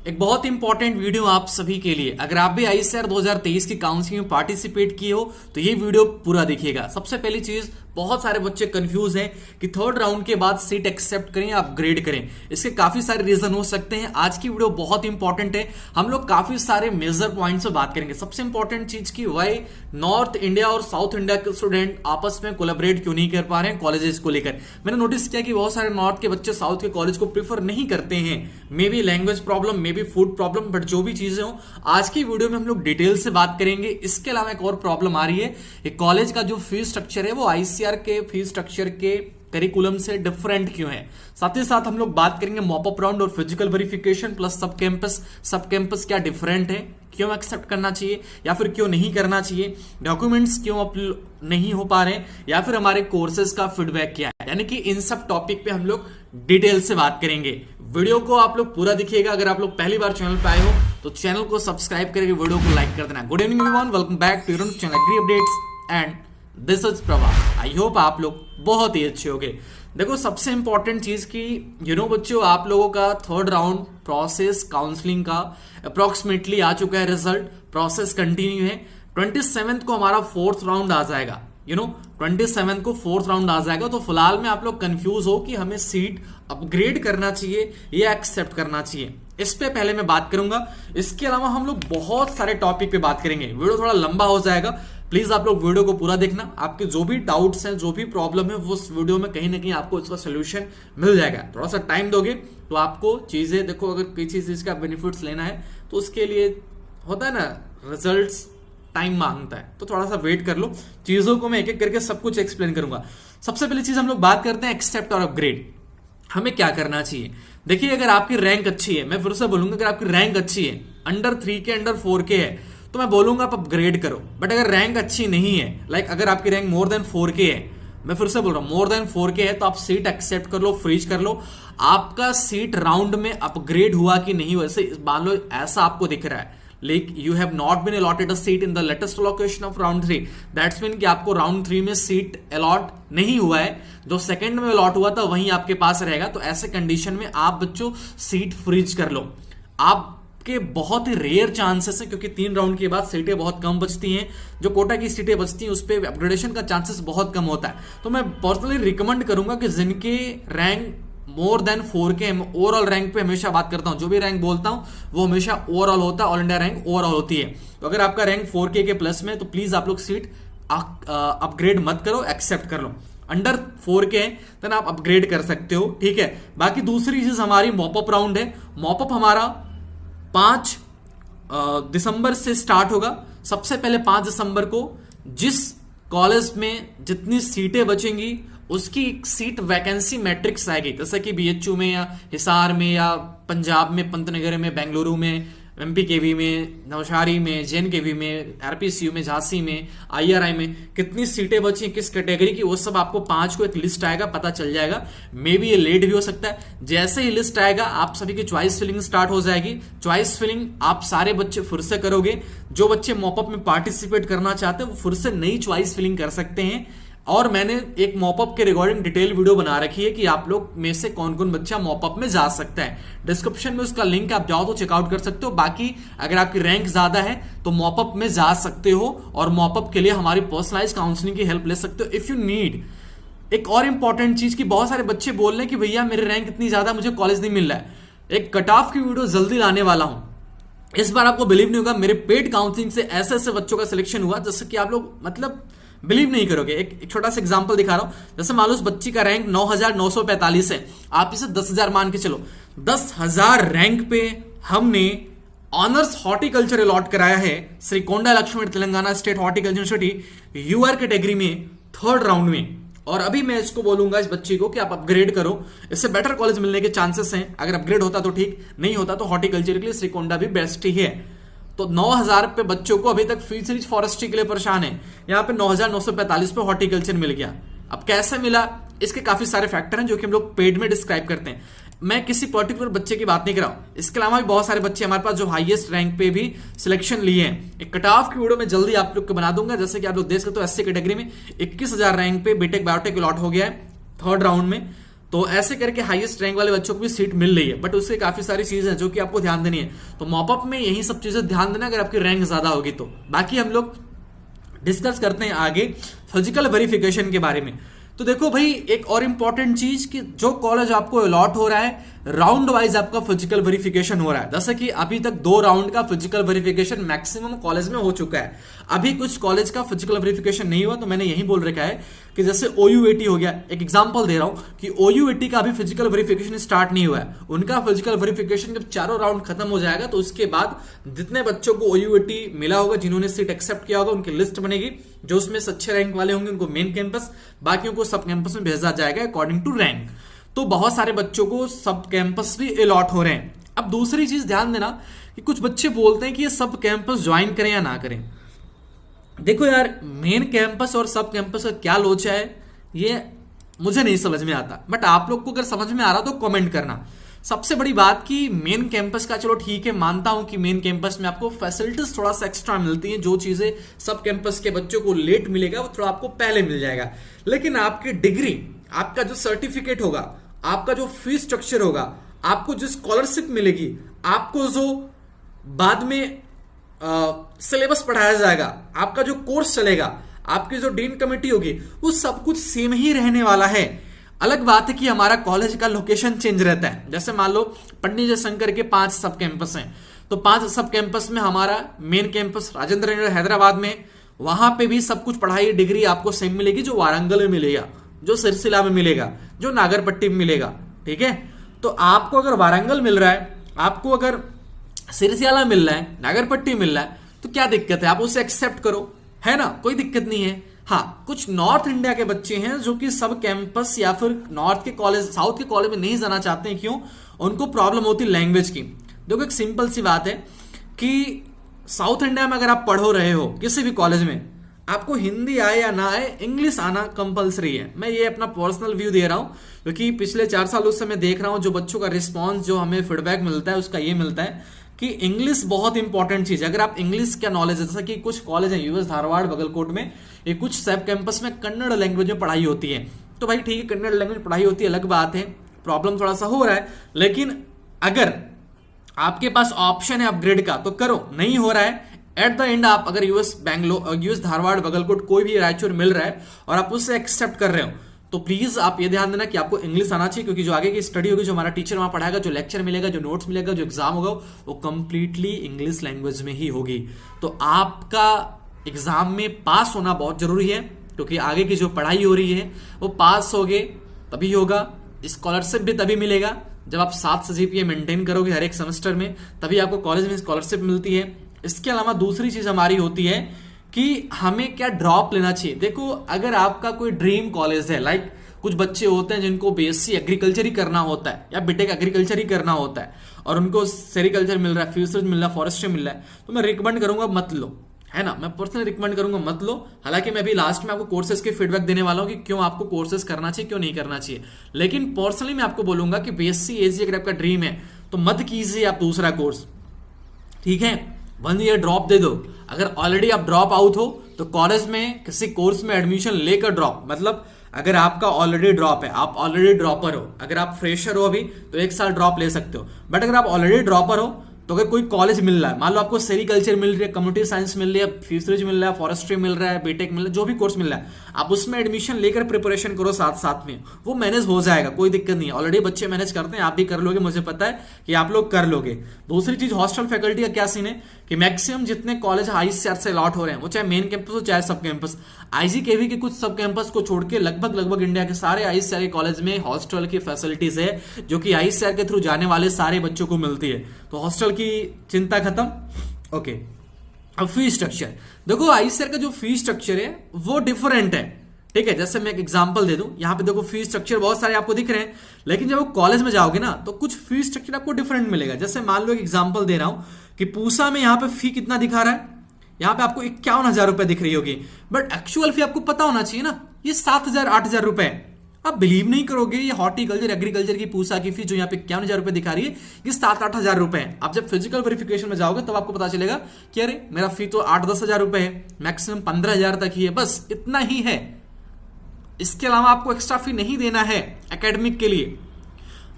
एक बहुत important video आप सभी के लिए। अगर आप भी आईसीआर 2023 की काउंसलिंग में पार्टिसिपेट किए हो तो ये वीडियो पूरा देखिएगा। सबसे पहली चीज, बहुत सारे बच्चे कंफ्यूज हैं कि थर्ड राउंड के बाद सीट एक्सेप्ट करें या अपग्रेड करें। इसके काफी सारे रीजन हो सकते हैं। आज की वीडियो बहुत इंपॉर्टेंट है। हम लोग काफी सारे मेजर पॉइंट्स पे बात करेंगे। सबसे इंपॉर्टेंट चीज की वाई नॉर्थ इंडिया और साउथ इंडिया के स्टूडेंट आपस में कोलैबोरेट क्यों नहीं कर पा रहे हैं कॉलेजेस को लेकर। मैंने नोटिस किया कि बहुत सारे नॉर्थ के बच्चे साउथ के कॉलेज को प्रीफर नहीं करते हैं। May be language problem, may be food problem, but जो भी चीजें हो आज की वीडियो में हम लोग डिटेल से बात करेंगे। इसके अलावा एक और प्रॉब्लम आ रही है, कॉलेज का जो फीस स्ट्रक्चर है वो आईसीआर के फीस स्ट्रक्चर के करिकुलम से डिफरेंट क्यों है। साथ ही साथ हम लोग बात करेंगे मॉपअप राउंड और फिजिकल वेरिफिकेशन प्लस सब कैंपस क्या डिफरेंट है, क्यों एक्सेप्ट करना चाहिए या फिर क्यों नहीं करना चाहिए, डॉक्यूमेंट्स क्यों नहीं हो पा रहे हैं, या फिर हमारे कोर्सेज का फीडबैक क्या है। यानी कि इन सब टॉपिक पे हम लोग डिटेल से बात करेंगे। वीडियो को आप लोग पूरा देखिएगा। अगर आप लोग पहली बार चैनल पे आए हो तो चैनल को सब्सक्राइब करके वीडियो को लाइक कर देना। Good evening everyone, welcome back to your channel agri updates and this is Prabha. I hope आप लोग बहुत ही अच्छे होंगे। देखो, सबसे इंपॉर्टेंट चीज की बच्चों, आप लोगों का थर्ड राउंड प्रोसेस काउंसलिंग का अप्रोक्सीमेटली आ चुका है। रिजल्ट प्रोसेस कंटिन्यू है। 27 को हमारा फोर्थ राउंड आ जाएगा। 27 को फोर्थ राउंड आ जाएगा। तो फिलहाल में आप लोग कंफ्यूज हो कि हमें सीट अपग्रेड करना चाहिए या एक्सेप्ट करना चाहिए, इस पे पहले मैं बात करूंगा। इसके अलावा हम लोग बहुत सारे टॉपिक पे बात करेंगे। वीडियो थोड़ा लंबा हो जाएगा, प्लीज आप लोग वीडियो को पूरा देखना। आपके जो भी डाउट्स हैं, जो भी प्रॉब्लम है, वो उस वीडियो में कहीं ना कहीं आपको इसका सोल्यूशन मिल जाएगा। थोड़ा सा टाइम दोगे तो आपको चीजें, देखो, अगर किसी चीज का बेनिफिट्स लेना है तो उसके लिए होता है ना, रिजल्ट्स टाइम मांगता है, तो थोड़ा सा वेट कर लो। चीजों को मैं एक एक करके सब कुछ एक्सप्लेन करूंगा। सबसे पहली चीज हम लोग बात करते हैं एक्सेप्ट और अपग्रेड। हमें क्या करना चाहिए। देखिए, अगर आपकी रैंक अच्छी है, मैं फिर से बोलूंगा, अगर आपकी रैंक अच्छी है, अंडर 3 के अंडर 4 के है, तो मैं बोलूंगा आप अपग्रेड करो। बट अगर रैंक अच्छी नहीं है, लाइक अगर आपकी रैंक मोर देन 4 के है, मैं फिर से बोल रहा हूं मोर देन 4 के है, तो आप सीट एक्सेप्ट कर लो, फ्रीज कर लो। आपका सीट राउंड में अपग्रेड हुआ कि नहीं, वैसे मान लो ऐसा आपको दिख रहा है, like you have not been allotted a seat in the latest allocation of round 3, that's mean कि आपको राउंड 3 में सीट अलॉट नहीं हुआ है, जो सेकंड में अलॉट हुआ था वहीं आपके पास रहेगा। तो ऐसे कंडीशन में आप बच्चों सीट फ्रीज कर लो। आपके बहुत ही रेयर चांसेस है, क्योंकि 3 राउंड के बाद सीटें बहुत कम बचती हैं, जो कोटा की सीटें बचती हैं उस पर अपग्रेडेशन का चांसेस बहुत कम होता है। तो मैं पर्सनली रिकमेंड करूंगा कि जिनके रैंक मोर देन 4 के, ओवरऑल रैंक पे हमेशा बात करता हूं, जो भी रैंक बोलता हूं वो हमेशा ओवरऑल होता है, ऑल इंडिया रैंक ओवरऑल होती है। तो अगर आपका रैंक 4 के प्लस में, तो प्लीज आप लोग सीट अपग्रेड मत करो, एक्सेप्ट कर लो। अंडर 4 के देन आप अपग्रेड कर सकते हो, ठीक है। बाकी दूसरी चीज हमारी मॉपअप राउंड है। मॉपअप हमारा 5 दिसंबर से स्टार्ट होगा। सबसे पहले 5 दिसंबर को जिस कॉलेज में जितनी सीटें बचेंगी उसकी सीट वैकेंसी मैट्रिक्स आएगी, जैसे कि बीएचयू में या हिसार में या पंजाब में पंतनगर में, बेंगलुरु में, एमपीकेवी में, नवसारी में, जेएनकेवी में, आरपीसीयू में, झांसी में, आईआरआई में कितनी सीटें बची, किस कैटेगरी की, वो सब आपको 5 को एक लिस्ट आएगा, पता चल जाएगा। मे बी ये लेट भी हो सकता है। जैसे ही लिस्ट आएगा आप सभी की चॉइस फिलिंग स्टार्ट हो जाएगी। चॉइस फिलिंग आप सारे बच्चे फिर से करोगे। जो बच्चे मॉपअप में पार्टिसिपेट करना चाहते हैं वो फिर से नई चॉइस फिलिंग कर सकते हैं। और मैंने एक मॉपअप के रिगार्डिंग डिटेल वीडियो बना रखी है कि आप लोग में से कौन कौन बच्चा मॉपअप में जा सकता है। डिस्क्रिप्शन में उसका लिंक आप जाओ तो चेकआउट कर सकते हो। बाकी अगर आपकी रैंक ज्यादा है तो मॉपअप में जा सकते हो और मॉपअप के लिए हमारी पर्सनलाइज काउंसलिंग की हेल्प ले सकते हो इफ यू नीड। एक और इंपॉर्टेंट चीज की, बहुत सारे बच्चे बोल रहे हैं कि भैया मेरे रैंक इतनी ज्यादा, मुझे कॉलेज नहीं मिल रहा है। एक कट ऑफ की वीडियो जल्दी लाने वाला हूं। इस बार आपको बिलीव नहीं होगा, मेरे पेड काउंसलिंग से ऐसे ऐसे बच्चों का सिलेक्शन हुआ जैसे कि आप लोग मतलब बिलीव नहीं करोगे। एक छोटा सा एग्जांपल दिखा रहा हूं। जैसे मान लो उस बच्ची का रैंक 9,945 है, आप इसे 10,000 मान के चलो। 10,000 रैंक पे हमने ऑनर्स हॉर्टिकल्चर अलॉट कराया है Srikonda Lakshmi Telangana state horticulture university UR category में थर्ड राउंड में। और अभी मैं इसको बोलूंगा इस बच्ची को कि आप अपग्रेड करो, इससे बेटर कॉलेज मिलने के चांसेस हैं। अगर अपग्रेड होता तो ठीक, नहीं होता तो हॉर्टिकल्चर के लिए श्रीकोंडा भी बेस्ट ही है। तो 9,000 पे बच्चों को अभी तक फिशरीज फॉरेस्ट्री के लिए परेशान है, यहाँ पे 9,945 पे हॉर्टिकल्चर मिल गया। अब कैसे मिला, इसके काफी सारे फैक्टर हैं जो कि हम लोग पेड में डिस्क्राइब करते हैं। मैं किसी पर्टिकुलर बच्चे की बात नहीं कर रहा हूं, इसके अलावा भी बहुत सारे बच्चे हमारे पास जो हाईएस्ट रैंक पे भी सिलेक्शन लिए हैं। एक कट ऑफ की वीडियो में जल्दी आप लोग को बना दूंगा। जैसे कि आप लोग देख सकते हो 80 कैटेगरी में 21,000 रैंक पे बीटेक बायोटेक अलॉट हो गया है थर्ड राउंड में। तो ऐसे करके हाईएस्ट रैंक वाले बच्चों को भी सीट मिल रही है, बट उससे काफी सारी चीजें हैं जो कि आपको ध्यान देनी है। तो मॉपअप में यही सब चीजें ध्यान देना अगर आपकी रैंक ज्यादा होगी तो। बाकी हम लोग डिस्कस करते हैं आगे फिजिकल वेरिफिकेशन के बारे में। तो देखो भाई, एक और इंपॉर्टेंट चीज कि जो कॉलेज आपको अलॉट हो रहा है, राउंड वाइज आपका फिजिकल वेरिफिकेशन हो रहा है। जैसे कि अभी तक 2 राउंड का फिजिकल वेरिफिकेशन मैक्सिमम कॉलेज में हो चुका है। अभी कुछ कॉलेज का फिजिकल वेरिफिकेशन नहीं हुआ, तो मैंने यही बोल रखा है कि जैसे OUAT हो गया, एक एग्जांपल दे रहा हूं कि OUAT का अभी फिजिकल वेरिफिकेशन स्टार्ट नहीं हुआ है। उनका फिजिकल वेरिफिकेशन जब चारों राउंड खत्म हो जाएगा तो उसके बाद जितने बच्चों को OUAT मिला होगा, जिन्होंने सीट एक्सेप्ट किया होगा, उनकी लिस्ट बनेगी। जो उसमें अच्छे रैंक वाले होंगे उनको मेन कैंपस, बाकियों को सब कैंपस में भेजा जाएगा अकॉर्डिंग टू रैंक। तो बहुत सारे बच्चों को सब कैंपस भी अलॉट हो रहे हैं। अब दूसरी चीज ध्यान देना कि कुछ बच्चे बोलते हैं कि ये सब कैंपस ज्वाइन करें या ना करें। देखो यार, मेन कैंपस और सब कैंपस का क्या लोचा है ये मुझे नहीं समझ में आता, बट आप लोग को अगर समझ में आ रहा तो कमेंट करना। सबसे बड़ी बात कि मेन कैंपस का, चलो ठीक है, मानता हूं कि मेन कैंपस में आपको फैसिलिटीज थोड़ा सा एक्स्ट्रा मिलती हैं। जो चीजें सब कैंपस के बच्चों को लेट मिलेगा वो थोड़ा आपको पहले मिल जाएगा। लेकिन आपकी डिग्री, आपका जो सर्टिफिकेट होगा, आपका जो फीस स्ट्रक्चर होगा, आपको जो स्कॉलरशिप मिलेगी, आपको जो बाद में सिलेबस पढ़ाया जाएगा, आपका जो कोर्स चलेगा, आपकी जो डीन कमेटी होगी, वो सब कुछ सेम ही रहने वाला है। अलग बात है कि हमारा कॉलेज का लोकेशन चेंज रहता है। जैसे मान लो पंडित जयशंकर के 5 सब कैंपस हैं, तो 5 सब कैंपस में हमारा मेन कैंपस राजेंद्र नगर हैदराबाद में, वहां पे भी सब कुछ पढ़ाई डिग्री आपको सेम मिलेगी जो वारंगल में मिलेगा, जो सिरसिला में मिलेगा, जो नागरपट्टी में मिलेगा। ठीक है, तो आपको अगर वारंगल मिल रहा है, आपको अगर सिरसिला मिल रहा है, नागरपट्टी मिल रहा है, तो क्या दिक्कत है? आप उसे एक्सेप्ट करो, है ना, कोई दिक्कत नहीं है। हाँ, कुछ नॉर्थ इंडिया के बच्चे हैं जो कि सब कैंपस या फिर नॉर्थ के कॉलेज, साउथ के कॉलेज में नहीं जाना चाहते हैं। क्यों? उनको प्रॉब्लम होती है लैंग्वेज की। देखो, एक सिंपल सी बात है कि साउथ इंडिया में अगर आप पढ़ो रहे हो किसी भी कॉलेज में, आपको हिंदी आए या ना आए, इंग्लिश आना कंपलसरी है। मैं ये अपना पर्सनल व्यू दे रहा हूं क्योंकि पिछले 4 सालों से मैं देख रहा हूं जो बच्चों का रिस्पॉन्स, जो हमें फीडबैक मिलता है, उसका ये मिलता है कि इंग्लिश बहुत इंपॉर्टेंट चीज है। अगर आप इंग्लिश का नॉलेज है, जैसा कि कुछ कॉलेज है यूएस धारवाड़ बगलकोट में, ये कुछ सब कैंपस में कन्नड़ लैंग्वेज में पढ़ाई होती है, तो भाई ठीक है, कन्नड़ लैंग्वेज पढ़ाई होती है, अलग बात है, प्रॉब्लम थोड़ा सा हो रहा है। लेकिन अगर आपके पास ऑप्शन है अपग्रेड का तो करो, नहीं हो रहा है, एट द एंड आप अगर यूएस बैंगलोर, यूएस धारवाड़ बगलकोट कोई भी रायचूर मिल रहा है और आप उससे एक्सेप्ट कर रहे हो, तो प्लीज आप ये ध्यान देना कि आपको इंग्लिश आना चाहिए, क्योंकि जो आगे की स्टडी होगी, जो हमारा टीचर वहां पढ़ाएगा, जो लेक्चर मिलेगा, जो नोट्स मिलेगा, जो एग्जाम होगा, वो कंप्लीटली इंग्लिश लैंग्वेज में ही होगी। तो आपका एग्जाम में पास होना बहुत जरूरी है, क्योंकि आगे की जो पढ़ाई हो रही है वो पास होगे तभी होगा। स्कॉलरशिप भी तभी मिलेगा जब आप 7 GPA मेंटेन करोगे हर एक सेमेस्टर में, तभी आपको कॉलेज में स्कॉलरशिप मिलती है। इसके अलावा दूसरी चीज हमारी होती है कि हमें क्या ड्रॉप लेना चाहिए। देखो, अगर आपका कोई ड्रीम कॉलेज है, लाइक कुछ बच्चे होते हैं जिनको BSc एग्रीकल्चर ही करना होता है या बीटेक एग्रीकल्चर ही करना होता है और उनको सेरिकल्चर मिल रहा है, फिशरीज मिल रहा है, फॉरेस्ट्री मिल रहा है, तो मैं रिकमेंड करूंगा मत लो, है ना। मैं पर्सनली रिकमेंड करूंगा मत लो। हालांकि मैं अभी लास्ट में आपको कोर्सेज के फीडबैक देने वाला हूं कि क्यों आपको कोर्सेज करना चाहिए, क्यों नहीं करना चाहिए। लेकिन पर्सनली मैं आपको बोलूंगा कि BSc AG अगर आपका ड्रीम है तो मत कीजिए आप दूसरा कोर्स, ठीक है। 1 ईयर ड्रॉप दे दो। अगर ऑलरेडी आप ड्रॉप आउट हो तो कॉलेज में किसी कोर्स में एडमिशन लेकर ड्रॉप, मतलब अगर आपका ऑलरेडी ड्रॉप है, आप ऑलरेडी ड्रॉपर हो, अगर आप फ्रेशर हो अभी तो 1 साल ड्रॉप ले सकते हो। बट अगर आप ऑलरेडी ड्रॉपर हो तो अगर कोई कॉलेज मिल रहा है, मान लो आपको सेरिकल्चर मिल रही है, कम्युनिटी साइंस मिल रही है, फिशरीज मिल रहा है, फॉरेस्ट्री मिल रहा है, बीटेक मिल रहा है, जो भी कोर्स मिल रहा है, आप उसमें एडमिशन लेकर प्रिपरेशन करो साथ साथ में, वो मैनेज हो जाएगा, कोई दिक्कत नहीं है। ऑलरेडी बच्चे मैनेज करते हैं, आप भी कर लोगे, मुझे पता है कि आप लोग कर लोगे। दूसरी चीज, हॉस्टल फैकल्टी का क्या सीन है कि मैक्सिमम जितने कॉलेज ICAR से अलॉट हो रहे हैं, वो चाहे मेन कैंपस हो चाहे सब कैंपस, IGKV के कुछ सब कैंपस को छोड़ के लगभग इंडिया के सारे ICAR के कॉलेज में हॉस्टल की फैसिलिटीज है, जो कि ICAR के थ्रू जाने वाले सारे बच्चों को मिलती है। तो हॉस्टल की चिंता खत्म। ओके, अब फीस स्ट्रक्चर देखो, ICAR का जो फीस स्ट्रक्चर है वो डिफरेंट है, ठीक है। जैसे मैं एक एग्जांपल दे दूं, यहां पे देखो फीस स्ट्रक्चर बहुत सारे आपको दिख रहे हैं, लेकिन जब वो कॉलेज में जाओगे ना तो कुछ फीस स्ट्रक्चर आपको डिफरेंट मिलेगा। जैसे मान लो एक एग्जांपल दे रहा हूं कि पूसा में यहां पे फी कितना दिखा रहा है, यहां पे आपको 51,000 रुपए दिख रही होगी, बट एक्चुअल फी आपको पता होना चाहिए ना, ये 7,000 8,000 रुपए। आप बिलीव नहीं करोगे, ये हॉर्टिकल्चर एग्रीकल्चर की पूसा की फी जो यहाँ पे 51,000 रुपए दिखा रही है, ये 7-8 रुपए है। आप जब फिजिकल वेरिफिकेशन में जाओगे तब आपको पता चलेगा कि अरे मेरा फी तो 8-10 हजार रुपए है, मैक्सिमम 15,000 तक ही है, बस इतना ही है। इसके अलावा आपको एक्स्ट्रा फी नहीं देना है एकेडमिक के लिए।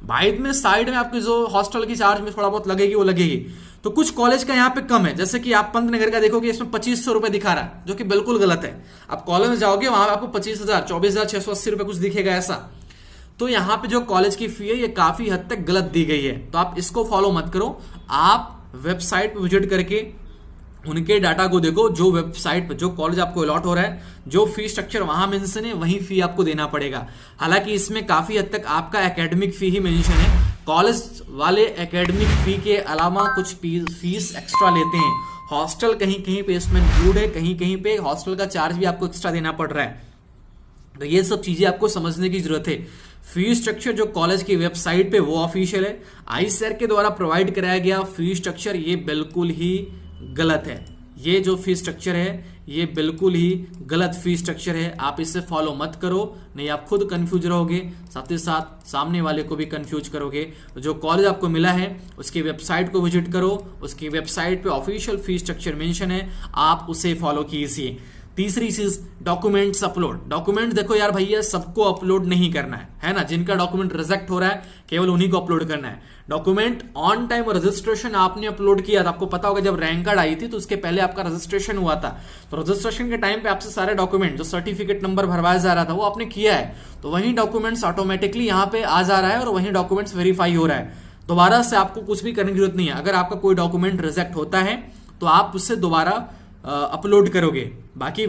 बाद में साइड में आपकी जो हॉस्टल की चार्ज में थोड़ा बहुत लगेगी वो लगेगी। तो कुछ कॉलेज का यहाँ पे कम है, जैसे कि आप पंत नगर का देखोगे इसमें 2500 रुपए दिखा रहा है, जो कि बिल्कुल गलत है। आप कॉलेज में जाओगे वहां पे आपको 25,000 24,680 रुपए कुछ दिखेगा ऐसा। तो यहाँ पे जो कॉलेज की फी है ये काफी हद तक गलत दी गई है, तो आप इसको फॉलो मत करो। आप वेबसाइट पे विजिट करके उनके डाटा को देखो, जो वेबसाइट पे जो कॉलेज आपको अलॉट हो रहा है, जो फी स्ट्रक्चर वहां मेंशन है वही फी आपको देना पड़ेगा। हालांकि इसमें काफी हद तक आपका एकेडमिक फी ही मेंशन है। कॉलेज वाले एकेडमिक फी के अलावा कुछ फीस एक्स्ट्रा लेते हैं। हॉस्टल कहीं कहीं पे इसमें इंक्लूड है, कहीं कहीं पे हॉस्टल का चार्ज भी आपको एक्स्ट्रा देना पड़ रहा है। तो ये सब चीजें आपको समझने की जरूरत है। फी स्ट्रक्चर जो कॉलेज की वेबसाइट पे वो ऑफिशियल है, आईसीएआर के द्वारा प्रोवाइड कराया गया फी स्ट्रक्चर ये बिल्कुल ही गलत है। ये जो फी स्ट्रक्चर है ये बिल्कुल ही गलत फी स्ट्रक्चर है, आप इसे फॉलो मत करो, नहीं आप खुद कंफ्यूज रहोगे, साथ ही साथ सामने वाले को भी कंफ्यूज करोगे। तो जो कॉलेज आपको मिला है उसकी वेबसाइट को विजिट करो, उसकी वेबसाइट पे ऑफिशियल फी स्ट्रक्चर मेंशन है, आप उसे फॉलो कीजिए। तीसरी चीज डॉक्यूमेंट्स अपलोड। डॉक्यूमेंट देखो यार भैया सबको अपलोड नहीं करना है ना, जिनका डॉक्यूमेंट रिजेक्ट हो रहा है केवल उन्हीं को अपलोड करना है। डॉक्यूमेंट ऑन टाइम रजिस्ट्रेशन आपने अपलोड किया था, आपको पता होगा जब रैंक कार्ड आई थी तो उसके पहले आपका रजिस्ट्रेशन हुआ था, तो रजिस्ट्रेशन के टाइम पे आपसे सारे डॉक्यूमेंट जो सर्टिफिकेट नंबर भरवाया जा रहा था वो आपने किया है, तो वही डॉक्यूमेंट्स ऑटोमेटिकली यहाँ पे आ जा रहा है और वही डॉक्यूमेंट्स वेरीफाई हो रहा है। दोबारा से आपको कुछ भी करने की जरूरत नहीं है। अगर आपका कोई डॉक्यूमेंट रिजेक्ट होता है तो आप उससे दोबारा अपलोड करोगे, बाकी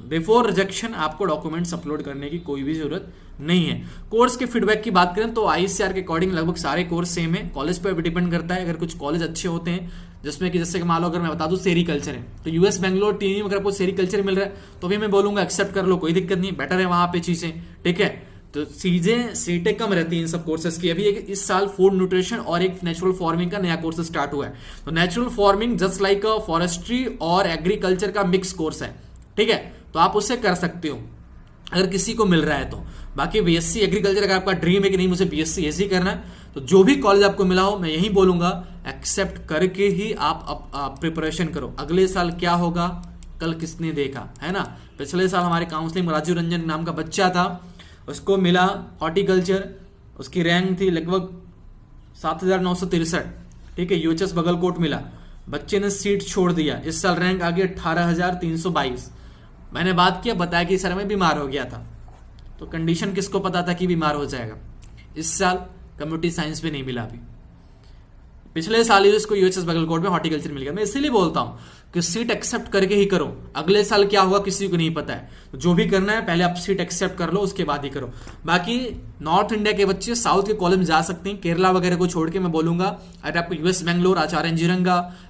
बिफोर रिजेक्शन आपको डॉक्यूमेंट्स अपलोड करने की कोई भी जरूरत नहीं है। कोर्स के फीडबैक की बात करें तो आईसीआर के अकॉर्डिंग लगभग सारे कोर्स सेम है, कॉलेज पर भी डिपेंड करता है। अगर कुछ कॉलेज अच्छे होते हैं जिसमें कि जैसे कि मान लो अगर मैं बता दूं सेरिकल्चर है तो यूएस बेंगलोर टीम अगर आपको सेरिकल्चर मिल रहा है तो भी मैं बोलूंगा एक्सेप्ट कर लो, कोई दिक्कत नहीं, बेटर है वहां पे चीजें, ठीक है। तो चीजें सीटें कम रहती हैं इन सब कोर्सेज की। अभी इस साल फूड न्यूट्रिशन और एक नेचुरल फार्मिंग का नया कोर्स स्टार्ट हुआ है। तो natural farming just like forestry और एग्रीकल्चर का मिक्स कोर्स है, ठीक है, तो आप उससे कर सकते हो अगर किसी को मिल रहा है तो। बाकी बीएससी एग्रीकल्चर अगर आपका ड्रीम है कि नहीं मुझे बीएससी ऐसे ही करना है, तो जो भी कॉलेज आपको मिला हो मैं यही बोलूंगा एक्सेप्ट करके ही आप प्रिपरेशन करो। अगले साल क्या होगा कल किसने देखा है ना। पिछले साल हमारे काउंसलिंग में राजीव रंजन नाम का बच्चा था, उसको मिला हॉर्टिकल्चर, उसकी रैंक थी लगभग 7,963, ठीक है, यूएचएस बगलकोट मिला, बच्चे ने सीट छोड़ दिया। इस साल रैंक आ गया 18,322। मैंने बात किया, बताया कि सर मैं बीमार हो गया था, तो कंडीशन किसको पता था कि बीमार हो जाएगा। इस साल कंप्यूटर साइंस में नहीं मिला, अभी पिछले साल ही इसको यूएचएस बगलकोट में हॉर्टिकल्चर मिल गया। मैं इसीलिए बोलता हूं कि सीट एक्सेप्ट करके ही करो, अगले साल क्या होगा किसी को नहीं पता है। तो जो भी करना है पहले आप सीट एक्सेप्ट कर लो, उसके बाद ही करो। बाकी नॉर्थ इंडिया के बच्चे साउथ के कॉलेज में जा सकते हैं, केरला वगैरह को छोड़ के मैं बोलूंगा अगर आपको यूएस बेंगलोर, आचार्य इंजीनियरिंग,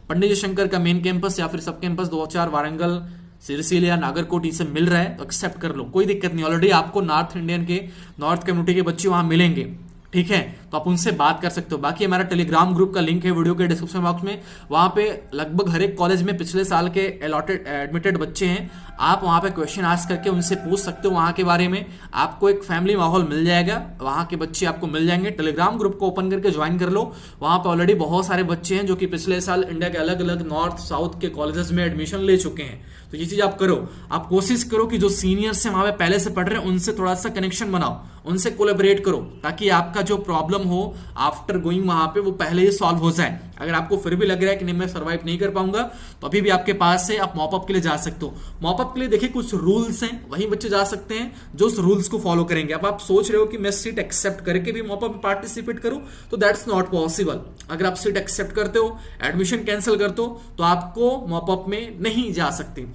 पंडित जयशंकर का मेन कैंपस या फिर सब कैंपस 2-4 वारंगल, सिरसिल या नागरकोट ये सब मिल रहा है तो एक्सेप्ट कर लो, कोई दिक्कत नहीं। ऑलरेडी आपको नॉर्थ इंडियन के नॉर्थ कम्युनिटी के बच्चे वहां मिलेंगे, ठीक है, तो आप उनसे बात कर सकते हो। बाकी हमारा टेलीग्राम ग्रुप का लिंक है वीडियो के डिस्क्रिप्शन बॉक्स में, वहां पे लगभग हर एक कॉलेज में पिछले साल के अलॉटेड एडमिटेड बच्चे हैं, आप वहां पे क्वेश्चन आस्क करके उनसे पूछ सकते हो वहां के बारे में। आपको एक फैमिली माहौल मिल जाएगा, वहां के बच्चे आपको मिल जाएंगे। टेलीग्राम ग्रुप को ओपन करके ज्वाइन कर लो, वहां पे ऑलरेडी बहुत सारे बच्चे हैं जो कि पिछले साल इंडिया के अलग अलग नॉर्थ साउथ के कॉलेजेस में एडमिशन ले चुके हैं। तो ये चीज आप करो, आप कोशिश करो कि जो सीनियर्स हैं वहां पे पहले से पढ़ रहे हैं उनसे थोड़ा सा कनेक्शन बनाओ, उनसे कोलैबोरेट करो, ताकि आपका जो प्रॉब्लम हो आफ्टर गोइंग वहां पे वो पहले ही सॉल्व हो जाए। अगर आपको फिर भी लग रहा है कि नहीं मैं सर्वाइव नहीं कर पाऊंगा तो अभी भी आपके पास है, आप मॉपअप के लिए जा सकते हो। मॉपअप के लिए देखिए कुछ रूल्स हैं, वही बच्चे जा सकते हैं जो उस रूल्स को फॉलो करेंगे। अब आप सोच रहे हो कि मैं सीट एक्सेप्ट करके भी मॉपअप में पार्टिसिपेट करूं, तो दैट्स नॉट पॉसिबल। अगर आप सीट एक्सेप्ट करते हो, एडमिशन कैंसिल करते हो, तो आपको मॉपअप में नहीं जा सकते।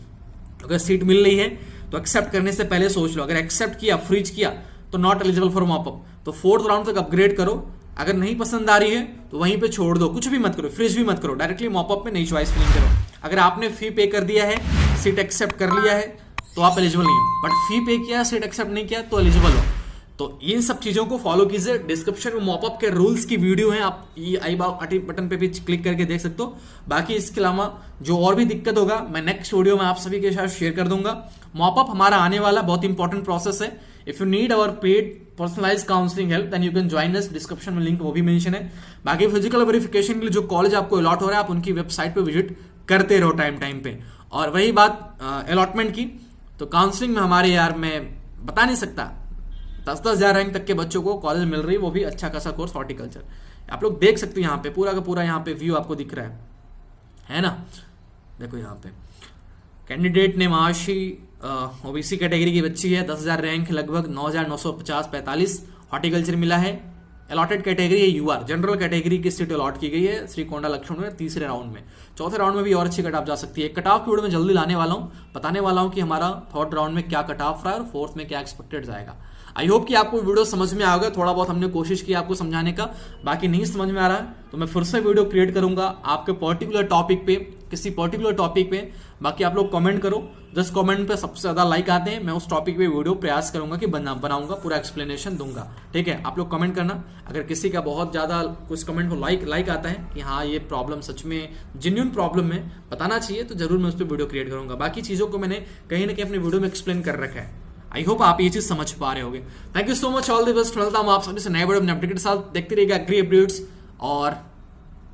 अगर सीट मिल रही है तो एक्सेप्ट करने से पहले सोच लो, अगर एक्सेप्ट किया फ्रीज किया तो नॉट एलिजिबल फॉर मॉपअप, तो 4th राउंड तक अपग्रेड करो। अगर नहीं पसंद आ रही है तो वहीं पे छोड़ दो, कुछ भी मत करो, फ्रीज भी मत करो, डायरेक्टली मॉपअप में नई चॉइस फिलिंग करो। अगर आपने फी पे कर दिया है, सीट एक्सेप्ट कर लिया है तो आप एलिजिबल नहीं हो, बट फी पे किया, सीट एक्सेप्ट नहीं किया तो एलिजिबल हो। तो इन सब चीजों को फॉलो कीजिए। डिस्क्रिप्शन में मॉपअप के रूल्स की वीडियो है, आप ये आई बटन पे भी क्लिक करके देख सकते हो। बाकी इसके अलावा जो और भी दिक्कत होगा मैं नेक्स्ट वीडियो में आप सभी के साथ शेयर कर दूंगा। मॉपअप हमारा आने वाला बहुत इंपॉर्टेंट प्रोसेस है। If you need our paid personalise counselling help then you can join us, description में लिंक वो भी मेंशन है। बाकी फिजिकल वेरिफिकेशन के लिए जो कॉलेज आपको अलॉट हो रहा है आप उनकी वेबसाइट पे विजिट करते रहो टाइम टाइम पे। और वही बात अलॉटमेंट की, तो काउंसलिंग में हमारे यार मैं बता नहीं सकता। 10,000 रैंक तक के बच्चों को कॉलेज मिल रही है, वो भी अच्छा खासा कोर्स हॉर्टिकल्चर। आप लोग देख सकते हो यहाँ पे पूरा का पूरा यहाँ पे व्यू आपको दिख रहा है ना। देखो यहाँ पे कैंडिडेट ने आशी ओबीसी कैटेगरी की बच्ची है, 10,000 रैंक, लगभग 9,950-45 हॉर्टिकल्चर मिला है। अलॉटेड कैटेगरी है यूआर, जनरल कैटेगरी की सीट अलॉट की गई है श्रीकोंडा लक्ष्मण में तीसरे राउंड में। चौथे राउंड में भी और अच्छी कट ऑफ जा सकती है। कट ऑफ की वीडियो में जल्दी लाने वाला हूं, बताने वाला हूं कि हमारा थर्ड राउंड में क्या कट ऑफ रहा है और फोर्थ में क्या एक्सपेक्टेड जाएगा। आई होप कि आपको वीडियो समझ में आ गया। थोड़ा बहुत हमने कोशिश की आपको समझाने का, बाकी नहीं समझ में आ रहा है तो मैं फिर से वीडियो क्रिएट करूंगा आपके पर्टिकुलर टॉपिक पे, किसी पर्टिकुलर टॉपिक पे। बाकी आप लोग कमेंट करो, जिस कमेंट पे सबसे ज्यादा लाइक आते हैं मैं उस टॉपिक पे वीडियो प्रयास करूंगा कि बनाऊंगा, पूरा एक्सप्लेनेशन दूंगा। ठीक है, आप लोग कमेंट करना। अगर किसी का बहुत ज्यादा कुछ कमेंट को लाइक आता है कि हाँ ये प्रॉब्लम सच में जेन्युइन प्रॉब्लम है, बताना चाहिए, तो जरूर मैं उस पर वीडियो क्रिएट करूंगा। बाकी चीजों को मैंने कहीं ना कहीं अपने वीडियो में एक्सप्लेन कर रखा है। आई होप आप ये चीज समझ पा रहे होंगे। Thank you so much, all the best. मिलता हूं आप सभी से नए वीडियो में अपडेट के साथ। देखते रहिएगा एग्री अपडेट्स, और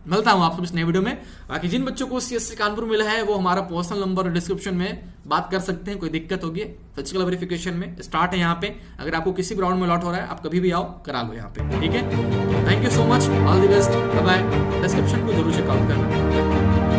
मिलता हूं आप सभी से नए वीडियो में। बाकी जिन बच्चों को सीएससी कानपुर मिला है वो हमारा पर्सनल नंबर डिस्क्रिप्शन में बात कर सकते हैं। कोई दिक्कत होगी फिजिकल वेरिफिकेशन में स्टार्ट है यहाँ पे। अगर आपको किसी भी राउंड में लॉट हो रहा है आप कभी भी आओ, करा लो यहाँ पे। ठीक है, thank you so much, all the best, bye bye. Description को जरूर चेकआउट करना।